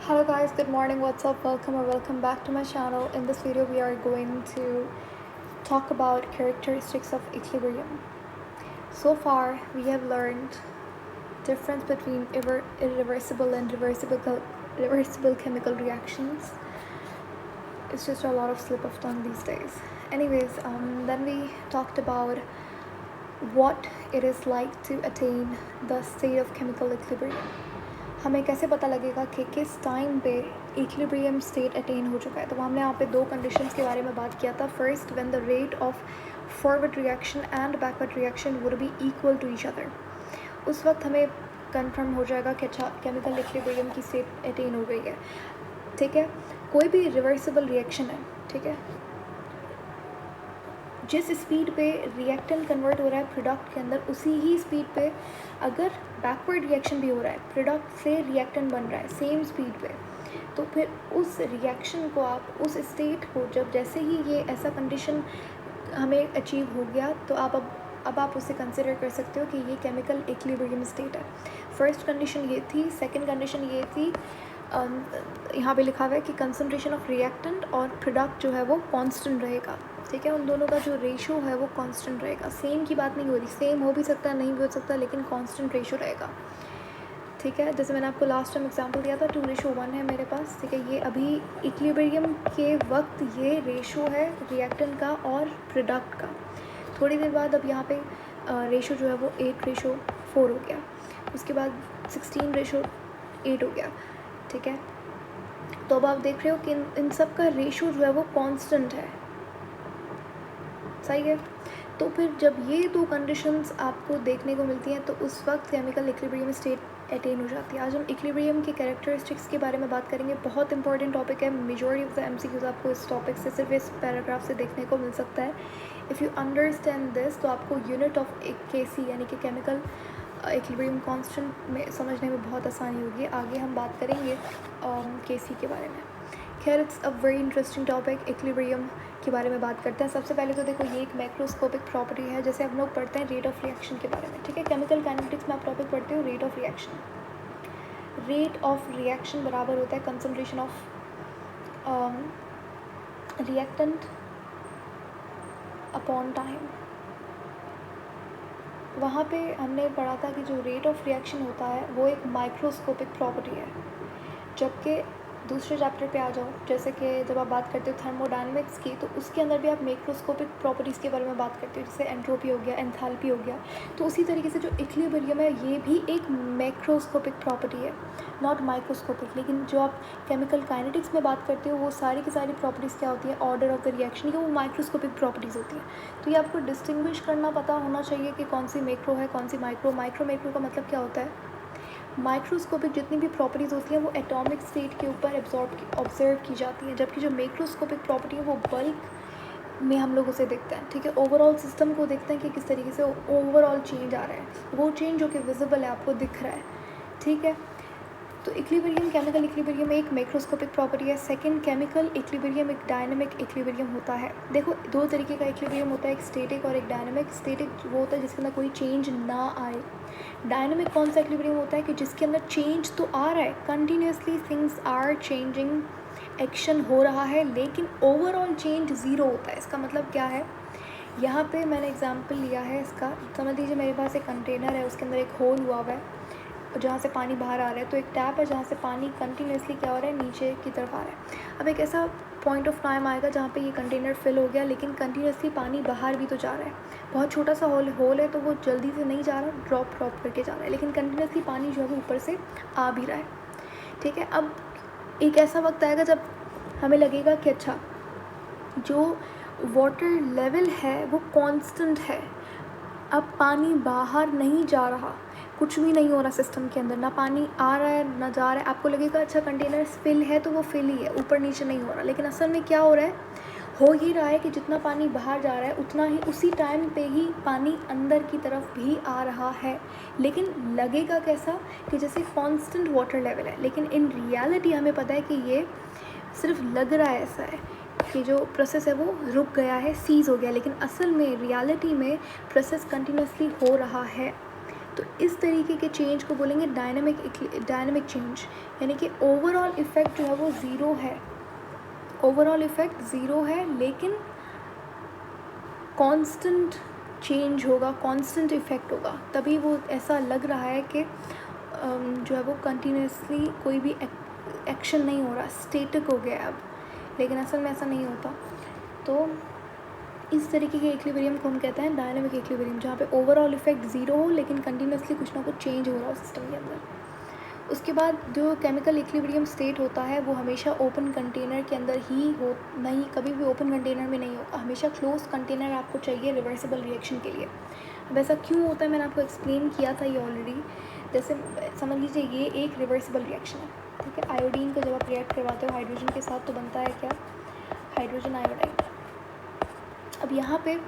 Hello guys, good morning, what's up, welcome or welcome back to my channel. In this video we are going to talk about characteristics of equilibrium. So far we have learned difference between irreversible and reversible chemical reactions. It's just a lot of slip of tongue these days. Anyways, then we talked about what it is like to attain the state of chemical equilibrium. हमें कैसे पता लगेगा कि किस time पे equilibrium state attain हो चुका है। तो हमने यहाँ पे दो कंडीशंस के बारे में बात किया था। First, when the rate of forward reaction and backward reaction would be equal to each other, उस वक्त हमें कंफर्म हो जाएगा कि अच्छा केमिकल इक्विलिब्रियम की स्टेट अटेन हो गई है। ठीक है, कोई भी रिवर्सिबल रिएक्शन है, ठीक है, जिस स्पीड पे रिएक्टेंट कन्वर्ट हो रहा है प्रोडक्ट के अंदर, उसी ही स्पीड पे अगर बैकवर्ड रिएक्शन भी हो रहा है, प्रोडक्ट से रिएक्टेंट बन रहा है सेम स्पीड पे, तो फिर उस रिएक्शन को आप उस स्टेट को जब जैसे ही ये ऐसा कंडीशन हमें अचीव हो गया तो आप अब आप उसे कंसिडर कर सकते हो कि ये केमिकल इक्विलिब्रियम स्टेट है। फर्स्ट कंडीशन ये थी। सेकंड कंडीशन ये थी, यहाँ पे लिखा हुआ है कि कंसंट्रेशन ऑफ रिएक्टेंट और प्रोडक्ट जो है वो कांस्टेंट रहेगा। ठीक है, उन दोनों का जो रेशो है वो कांस्टेंट रहेगा। सेम की बात नहीं हो रही, सेम हो भी सकता है नहीं भी हो सकता, लेकिन कांस्टेंट रेशो रहेगा। ठीक है, जैसे मैंने आपको लास्ट टाइम एग्जांपल दिया था 2:1 है मेरे पास। ठीक है, ये अभी इक्विलिब्रियम के वक्त ये रेशो है रिएक्टेंट का और प्रोडक्ट का। थोड़ी देर बाद अब यहाँ पे रेशो जो है वो 8:4 हो गया, उसके बाद 16:8 हो गया। ठीक है, तो अब आप देख रहे हो कि इन सब का रेशो जो है वो कांस्टेंट है। सही है, तो फिर जब ये दो कंडीशंस आपको देखने को मिलती हैं तो उस वक्त केमिकल इक्विलिब्रियम स्टेट अटेन हो जाती है। आज हम इक्विलिब्रियम के कैरेक्टरिस्टिक्स के बारे में बात करेंगे। बहुत इंपॉर्टेंट टॉपिक है। मेजॉरिटी ऑफ द एमसीक्यूज आपको इस टॉपिक से सिर्फ इस पैराग्राफ से देखने को मिल सकता है। इफ़ यू अंडरस्टैंड दिस तो आपको यूनिट ऑफ केसी यानी कि केमिकल इक्विलिब्रियम कांस्टेंट में समझने में बहुत आसानी होगी। आगे हम बात करेंगे केसी के बारे में। खैर, it's a very interesting topic. Equilibrium के बारे में बात करते हैं। सबसे पहले तो देखो, ये एक मैक्रोस्कोपिक प्रॉपर्टी है। जैसे हम लोग पढ़ते हैं रेट ऑफ रिएक्शन के बारे में। ठीक है, केमिकल काइनेटिक्स में आप टॉपिक पढ़ते हो rate of reaction. Rate of reaction बराबर होता है concentration of reactant upon time. वहाँ पे हमने पढ़ा था कि जो रेट ऑफ रिएक्शन होता है वो एक माइक्रोस्कोपिक प्रॉपर्टी है, जबकि दूसरे चैप्टर पे आ जाओ, जैसे कि जब आप बात करते हो थर्मोडायनेमिक्स की, तो उसके अंदर भी आप मैक्रोस्कोपिक प्रॉपर्टीज़ के बारे में बात करते हो, जैसे एंट्रोपी हो गया, एंथैल्पी हो गया। तो उसी तरीके से जो इक्विलिब्रियम है ये भी एक मैक्रोस्कोपिक प्रॉपर्टी है, नॉट माइक्रोस्कोपिक। लेकिन जो आप केमिकल काइनेटिक्स में बात करते हो वो सारी की सारी प्रॉपर्टीज़ क्या होती है, ऑर्डर ऑफ द रिएक्शन की, वो माइक्रोस्कोपिक प्रॉपर्टीज़ होती हैं। तो ये आपको डिस्टिंग्विश करना पता होना चाहिए कि कौन सी मैक्रो है कौन सी माइक्रो। मैक्रो का मतलब क्या होता है, माइक्रोस्कोपिक जितनी भी प्रॉपर्टीज़ होती हैं वो एटॉमिक स्टेट के ऊपर ऑब्जर्व की जाती हैं, जबकि जो मैक्रोस्कोपिक प्रॉपर्टी है वो बल्क में हम लोग उसे देखते हैं। ठीक है, ओवरऑल सिस्टम को देखते हैं कि किस तरीके से ओवरऑल चेंज आ रहा है, वो चेंज जो कि विजिबल है, आपको दिख रहा है। ठीक है, तो इक्विलिब्रियम, केमिकल इक्विलिब्रियम एक मैक्रोस्कोपिक प्रॉपर्टी है। सेकंड, केमिकल इक्विलिब्रियम एक डायनामिक इक्विलिब्रियम होता है। देखो, दो तरीके का इक्विलिब्रियम होता है, एक स्टैटिक और एक डायनामिक। स्टैटिक वो होता है जिसके अंदर कोई चेंज ना आए। डायनामिक कौन सा इक्विलिब्रियम होता है कि जिसके अंदर चेंज तो आ रहा है, continuously things are changing, action हो रहा है, लेकिन ओवरऑल चेंज ज़ीरो होता है। इसका मतलब क्या है, यहाँ पे मैंने एग्जांपल लिया है इसका। समझ लीजिए मेरे पास एक कंटेनर है, उसके अंदर एक होल हुआ हुआ है जहाँ से पानी बाहर आ रहा है। तो एक टैप है जहाँ से पानी कंटिन्यूसली क्या हो रहा है, नीचे की तरफ आ रहा है। अब एक ऐसा पॉइंट ऑफ टाइम आएगा जहाँ पे ये कंटेनर फिल हो गया, लेकिन कंटिन्यूसली पानी बाहर भी तो जा रहा है। बहुत छोटा सा होल है, तो वो जल्दी से नहीं जा रहा, ड्रॉप करके जा रहा है, लेकिन कंटिन्यूसली पानी जो है वो ऊपर से आ भी रहा है। ठीक है, अब एक ऐसा वक्त आएगा जब हमें लगेगा कि अच्छा जो वाटर लेवल है वो कांस्टेंट है, अब पानी बाहर नहीं जा रहा, कुछ भी नहीं हो रहा सिस्टम के अंदर, ना पानी आ रहा है ना जा रहा है। आपको लगेगा अच्छा कंटेनर फिल है तो वो फिल ही है, ऊपर नीचे नहीं हो रहा, लेकिन असल में क्या हो रहा है, हो ही रहा है कि जितना पानी बाहर जा रहा है उतना ही उसी टाइम पे ही पानी अंदर की तरफ भी आ रहा है। लेकिन लगेगा कैसा कि जैसे कांस्टेंट वाटर लेवल है, लेकिन इन रियलिटी हमें पता है कि ये सिर्फ लग रहा है ऐसा है कि जो प्रोसेस है वो रुक गया है, सीज़ हो गया, लेकिन असल में रियलिटी में प्रोसेस कंटिन्यूसली हो रहा है। तो इस तरीके के चेंज को बोलेंगे डायनामिक चेंज, यानी कि ओवरऑल इफ़ेक्ट जो है वो ज़ीरो है, ओवरऑल इफ़ेक्ट ज़ीरो है, लेकिन कांस्टेंट चेंज होगा, कांस्टेंट इफ़ेक्ट होगा, तभी वो ऐसा लग रहा है कि जो है वो कंटिन्यूसली कोई भी एक्शन नहीं हो रहा, स्टेटिक हो गया अब, लेकिन असल में ऐसा नहीं होता। तो इस तरीके के इक्विलिब्रियम को हम कहते हैं डायनामिक इक्विलिब्रियम, जहाँ पे ओवरऑल इफ़ेक्ट ज़ीरो हो लेकिन कंटिन्यूसली कुछ ना कुछ चेंज हो रहा हो सिस्टम के अंदर। उसके बाद जो केमिकल इक्विलिब्रियम स्टेट होता है वो हमेशा ओपन कंटेनर के अंदर ही हो, नहीं कभी भी ओपन कंटेनर में नहीं होगा, हमेशा क्लोज कंटेनर आपको चाहिए रिवर्सिबल रिएक्शन के लिए। अब ऐसा क्यों होता है मैंने आपको एक्सप्लेन किया था ये ऑलरेडी। जैसे समझ लीजिए ये एक रिवर्सिबल रिएक्शन है, ठीक है। आयोडीन को जब आप रिएक्ट करवाते हो हाइड्रोजन के साथ तो बनता है क्या, हाइड्रोजन आयोडाइड। अब यहाँ पे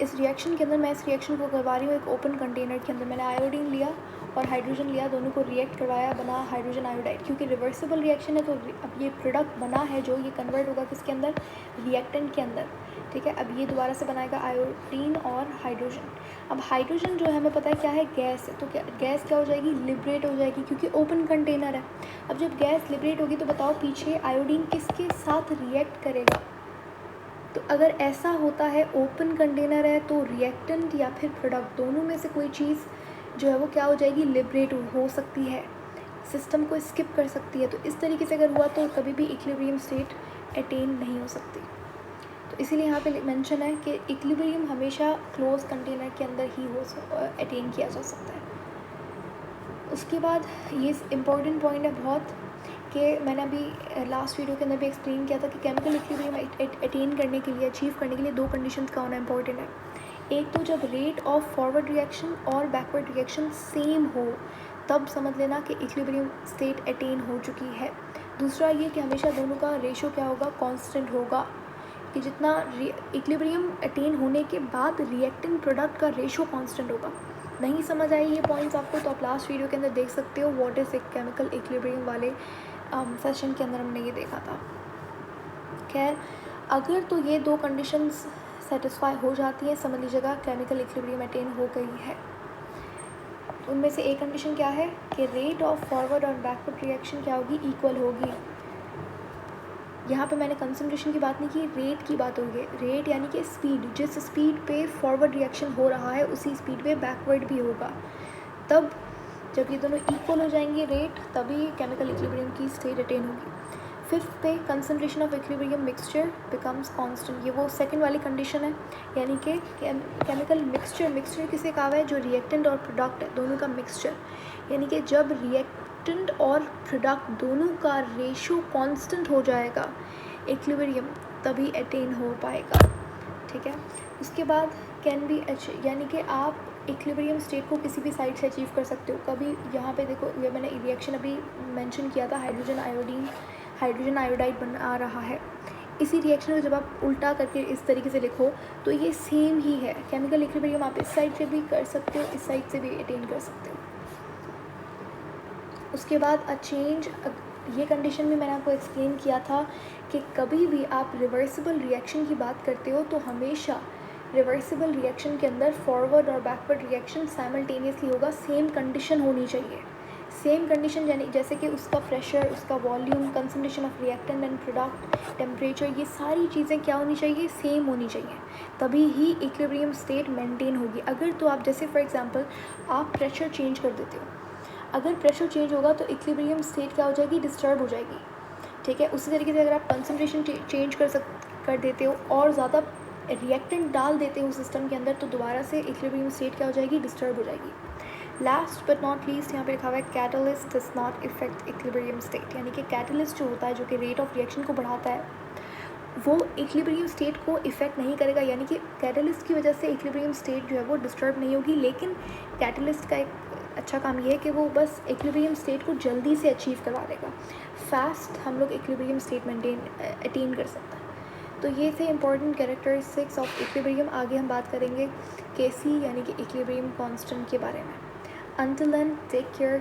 इस रिएक्शन के अंदर मैं इस रिएक्शन को करवा रही हूँ एक ओपन कंटेनर के अंदर। मैंने आयोडीन लिया और हाइड्रोजन लिया, दोनों को रिएक्ट करवाया, बना हाइड्रोजन आयोडाइड। क्योंकि रिवर्सिबल रिएक्शन है तो अब ये प्रोडक्ट बना है जो ये कन्वर्ट होगा किसके अंदर, रिएक्टेंट के अंदर, ठीक है। अब ये दोबारा से बनाएगा आयोडीन और हाइड्रोजन। अब हाइड्रोजन जो है हमें पता है क्या है, गैस है, तो क्या गैस क्या हो जाएगी, लिबरेट हो जाएगी, क्योंकि ओपन कंटेनर है। अब जब गैस लिबरेट होगी तो बताओ पीछे आयोडीन किसके साथ रिएक्ट करेगा। तो अगर ऐसा होता है ओपन कंटेनर है तो रिएक्टेंट या फिर प्रोडक्ट दोनों में से कोई चीज़ जो है वो क्या हो जाएगी, लिबरेट हो सकती है, सिस्टम को स्किप कर सकती है। तो इस तरीके से अगर हुआ तो कभी भी इक्विलिब्रियम स्टेट अटेन नहीं हो सकती। तो इसीलिए यहाँ पे मेंशन है कि इक्विलिब्रियम हमेशा क्लोज कंटेनर के अंदर ही अटेन किया जा सकता है। उसके बाद ये इम्पोर्टेंट पॉइंट है बहुत, कि मैंने अभी लास्ट वीडियो के अंदर भी एक्सप्लेन किया था कि केमिकल इक्विलिब्रियम अटेन करने के लिए, अचीव करने के लिए दो कंडीशंस का होना इंपॉर्टेंट है। एक तो जब रेट ऑफ फॉरवर्ड रिएक्शन और बैकवर्ड रिएक्शन सेम हो तब समझ लेना कि इक्विलिब्रियम स्टेट अटेन हो चुकी है। दूसरा ये कि हमेशा दोनों का रेशो क्या होगा, कांस्टेंट होगा, कि जितना इक्विलिब्रियम अटेन होने के बाद रिएक्टेंट प्रोडक्ट का रेशो कांस्टेंट होगा। नहीं समझ आई ये पॉइंट्स आपको तो आप लास्ट वीडियो के अंदर देख सकते हो, व्हाट इज़ केमिकल इक्विलिब्रियम वाले सेशन के अंदर हमने ये देखा था। खैर अगर तो ये दो कंडीशंस सेटिस्फाई हो जाती हैं, समझ लीजिएगा केमिकल इक्विलिब्रियम अटेन हो गई है। उनमें से एक कंडीशन क्या है कि रेट ऑफ फॉरवर्ड और बैकवर्ड रिएक्शन क्या होगी, इक्वल होगी। यहाँ पे मैंने कंसंट्रेशन की बात नहीं की, रेट की बात होगी। रेट यानी कि स्पीड, जिस स्पीड पे फॉरवर्ड रिएक्शन हो रहा है उसी स्पीड पे बैकवर्ड भी होगा। तब जब ये दोनों इक्वल हो जाएंगे रेट, तभी केमिकल इक्विलिब्रियम की स्टेट अटेन होगी। फिफ्थ पे concentration of equilibrium mixture becomes constant, ये वो सेकंड वाली कंडीशन है, यानी कि केमिकल मिक्सचर किसे कहा है, जो रिएक्टेंट और प्रोडक्ट है दोनों का मिक्सचर, यानी कि जब रिएक्टेंट और प्रोडक्ट दोनों का रेशो कांस्टेंट हो जाएगा इक्विलिब्रियम, तभी अटेन हो पाएगा, ठीक है। उसके बाद कैन बी यानी कि आप इक्विलिब्रियम स्टेट को किसी भी साइड से अचीव कर सकते हो। कभी यहाँ पे देखो, ये मैंने रिएक्शन अभी मेंशन किया था, हाइड्रोजन आयोडाइड बन आ रहा है। इसी रिएक्शन को जब आप उल्टा करके इस तरीके से लिखो तो ये सेम ही है। केमिकल इक्विलिब्रियम आप इस साइड से भी कर सकते हो, इस साइड से भी अटेन कर सकते हो। उसके बाद चेंज, ये कंडीशन भी मैंने आपको एक्सप्लेन किया था कि कभी भी आप रिवर्सिबल रिएक्शन की बात करते हो तो हमेशा रिवर्सिबल रिएक्शन के अंदर फॉरवर्ड और बैकवर्ड रिएक्शन साइमल्टेनियसली होगा, सेम कंडीशन होनी चाहिए। सेम कंडीशन यानी जैसे कि उसका प्रेशर, उसका volume, concentration of reactant and product, temperature, ये सारी चीज़ें क्या होनी चाहिए, सेम होनी चाहिए, तभी ही इक्विलिब्रियम स्टेट मेंटेन होगी। अगर तो आप जैसे फॉर एग्जांपल आप प्रेशर चेंज कर देते हो, अगर प्रेशर चेंज होगा तो इक्विलिब्रियम स्टेट क्या हो जाएगी, डिस्टर्ब हो जाएगी, ठीक है। उसी तरीके से अगर आप कंसंट्रेशन चेंज कर देते हो और ज़्यादा रिएक्टेंट डाल देते हो सिस्टम के अंदर तो दोबारा से इक्विलिब्रियम स्टेट क्या हो जाएगी, डिस्टर्ब हो जाएगी। लास्ट बट नॉट लीस्ट यहाँ पे लिखा हुआ है catalyst does not effect equilibrium state, यानी कि कैटलिस्ट जो होता है, जो कि रेट ऑफ रिएक्शन को बढ़ाता है, वो इक्विलिब्रियम स्टेट को इफेक्ट नहीं करेगा, यानी कि कैटलिस्ट की वजह से इक्विलिब्रियम स्टेट जो है वो डिस्टर्ब नहीं होगी। लेकिन कैटलिस्ट का एक अच्छा काम ये है कि वो बस इक्विलिब्रियम स्टेट को जल्दी से अचीव करवा देगा, फास्ट हम लोग इक्विलिब्रियम स्टेट अटेन कर सकते हैं। तो ये थे इंपॉर्टेंट कैरेक्टरिस्टिक्स ऑफ इक्विलिब्रियम। आगे हम बात करेंगे केसी यानी कि इक्विलिब्रियम कांस्टेंट के बारे में। Until then, take care.